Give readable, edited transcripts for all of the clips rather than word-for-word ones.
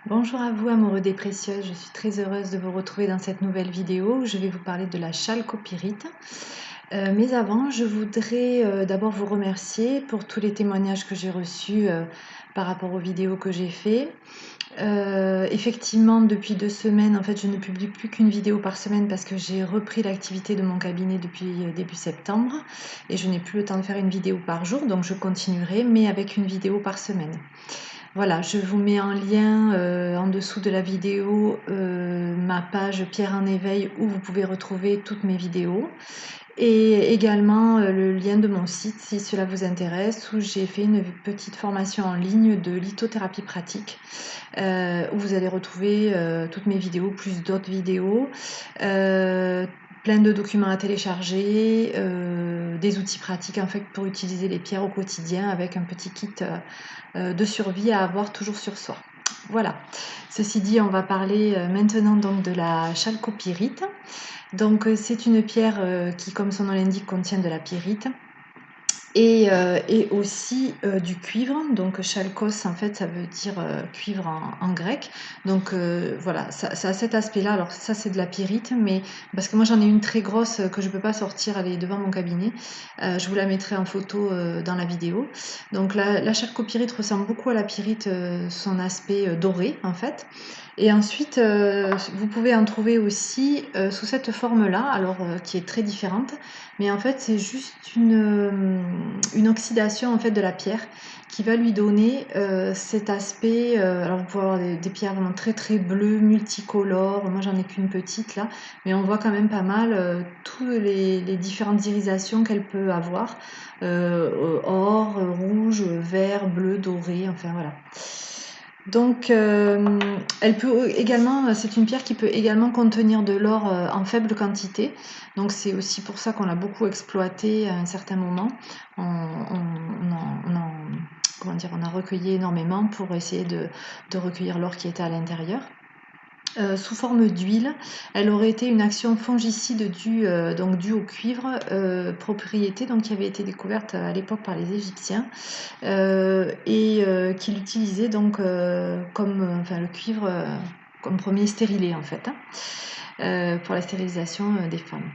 Bonjour à vous amoureux des précieuses, je suis très heureuse de vous retrouver dans cette nouvelle vidéo où je vais vous parler de la chalcopyrite. Mais avant, je voudrais d'abord vous remercier pour tous les témoignages que j'ai reçus par rapport aux vidéos que j'ai fait. Effectivement, depuis 2 semaines, en fait, je ne publie plus qu'une vidéo par semaine parce que j'ai repris l'activité de mon cabinet depuis début septembre et je n'ai plus le temps de faire une vidéo par jour, donc je continuerai, mais avec une vidéo par semaine. Voilà, je vous mets en lien en dessous de la vidéo ma page Pierre en éveil où vous pouvez retrouver toutes mes vidéos et également le lien de mon site si cela vous intéresse où j'ai fait une petite formation en ligne de lithothérapie pratique où vous allez retrouver toutes mes vidéos plus d'autres vidéos. Plein de documents à télécharger, des outils pratiques en fait pour utiliser les pierres au quotidien avec un petit kit de survie à avoir toujours sur soi. Voilà. Ceci dit, on va parler maintenant donc de la chalcopyrite. Donc c'est une pierre qui, comme son nom l'indique, contient de la pyrite et aussi du cuivre. Donc chalkos en fait ça veut dire cuivre en grec. Donc voilà, ça a cet aspect-là. Alors ça c'est de la pyrite, mais parce que moi j'en ai une très grosse que je peux pas sortir, elle est devant mon cabinet. Je vous la mettrai en photo dans la vidéo. Donc la chalcopyrite ressemble beaucoup à la pyrite, son aspect doré en fait. Et ensuite, vous pouvez en trouver aussi sous cette forme-là, alors qui est très différente, mais en fait c'est juste une oxydation en fait de la pierre qui va lui donner cet aspect. Alors vous pouvez avoir des pierres vraiment très très bleues, multicolores. Moi j'en ai qu'une petite là, mais on voit quand même pas mal toutes les différentes irisations qu'elle peut avoir. Or, rouge, vert, bleu, doré, enfin voilà. Donc, elle peut également, c'est une pierre qui peut également contenir de l'or en faible quantité. Donc, c'est aussi pour ça qu'on l'a beaucoup exploité à un certain moment. Comment dire, on a recueilli énormément pour essayer de recueillir l'or qui était à l'intérieur. Sous forme d'huile, elle aurait été une action fongicide due au cuivre, propriété donc, qui avait été découverte à l'époque par les Égyptiens et qu'il utilisait donc comme le cuivre comme premier stérilet en fait, pour la stérilisation des femmes.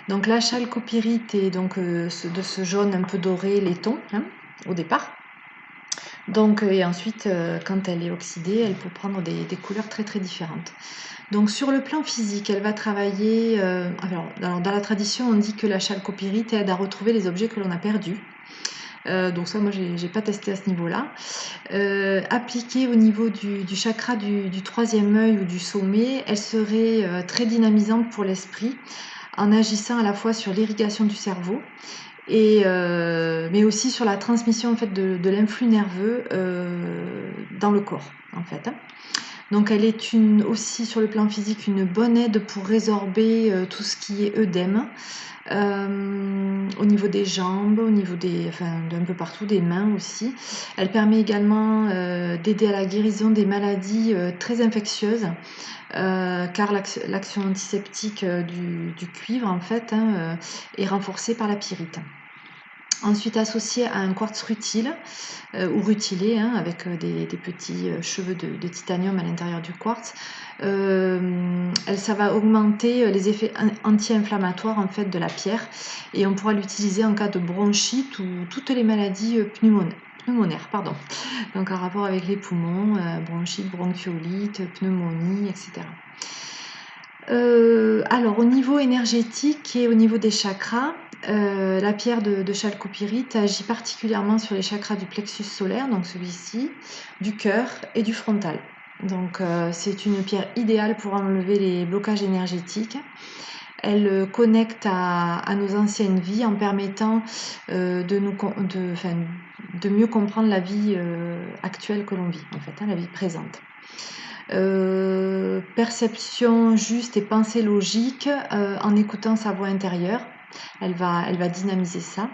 Donc la chalcopyrite est donc de ce jaune un peu doré laiton au départ. Donc, et ensuite, quand elle est oxydée, elle peut prendre des couleurs très très différentes. Donc sur le plan physique, elle va travailler. Alors, dans la tradition, on dit que la chalcopyrite aide à retrouver les objets que l'on a perdus. Donc ça, moi, j'ai pas testé à ce niveau-là. Appliquée au niveau du chakra du troisième œil ou du sommet, elle serait très dynamisante pour l'esprit, en agissant à la fois sur l'irrigation du cerveau mais aussi sur la transmission en fait de l'influx nerveux dans le corps en fait. Donc elle est aussi sur le plan physique une bonne aide pour résorber tout ce qui est œdème au niveau des jambes, au niveau d'un peu partout, des mains aussi. Elle permet également d'aider à la guérison des maladies très infectieuses car l'action antiseptique du cuivre en fait est renforcée par la pyrite. Ensuite associée à un quartz rutile ou rutilé avec des petits cheveux de titanium à l'intérieur du quartz, ça va augmenter les effets anti-inflammatoires en fait de la pierre et on pourra l'utiliser en cas de bronchite ou toutes les maladies pneumonières, donc en rapport avec les poumons, bronchite, bronchiolite, pneumonie, etc. Alors au niveau énergétique et au niveau des chakras, la pierre de chalcopyrite agit particulièrement sur les chakras du plexus solaire, donc celui-ci, du cœur et du frontal. Donc c'est une pierre idéale pour enlever les blocages énergétiques. Elle connecte à nos anciennes vies en permettant de mieux comprendre la vie actuelle que l'on vit, en fait, la vie présente. Perception juste et pensée logique en écoutant sa voix intérieure. Elle va dynamiser ça.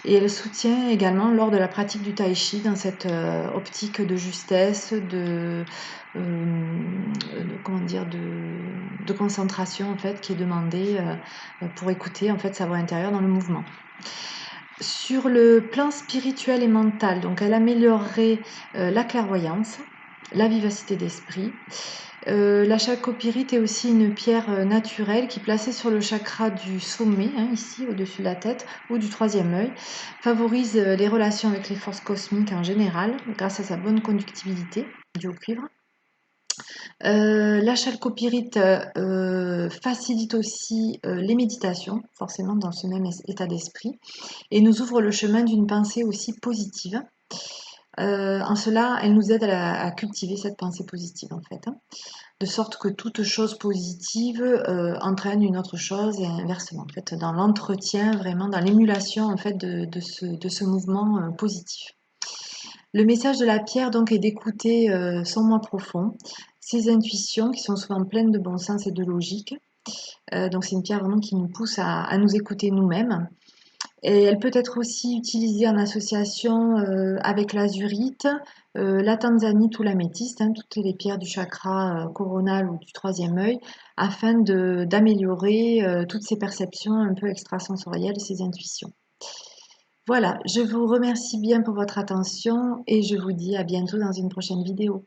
Et elle soutient également lors de la pratique du tai chi dans cette optique de justesse, de concentration en fait, qui est demandée pour écouter en fait sa voix intérieure dans le mouvement. Sur le plan spirituel et mental, donc elle améliorerait la clairvoyance. la vivacité d'esprit. La chalcopyrite est aussi une pierre naturelle qui, placée sur le chakra du sommet, hein, ici au-dessus de la tête, ou du troisième œil, favorise les relations avec les forces cosmiques en général, grâce à sa bonne conductibilité due au cuivre. La chalcopyrite facilite aussi les méditations, forcément dans ce même état d'esprit, et nous ouvre le chemin d'une pensée aussi positive. En cela, elle nous aide à cultiver cette pensée positive en fait, hein, de sorte que toute chose positive entraîne une autre chose et inversement, en fait, dans l'entretien, vraiment dans l'émulation en fait de ce mouvement positif. Le message de la pierre donc est d'écouter son moi profond, ses intuitions qui sont souvent pleines de bon sens et de logique. Donc c'est une pierre vraiment qui nous pousse à nous écouter nous-mêmes. Et elle peut être aussi utilisée en association avec l'azurite, la tanzanite ou l'améthyste, hein, toutes les pierres du chakra coronal ou du troisième œil, afin d'améliorer toutes ces perceptions un peu extrasensorielles et ces intuitions. Voilà, je vous remercie bien pour votre attention et je vous dis à bientôt dans une prochaine vidéo.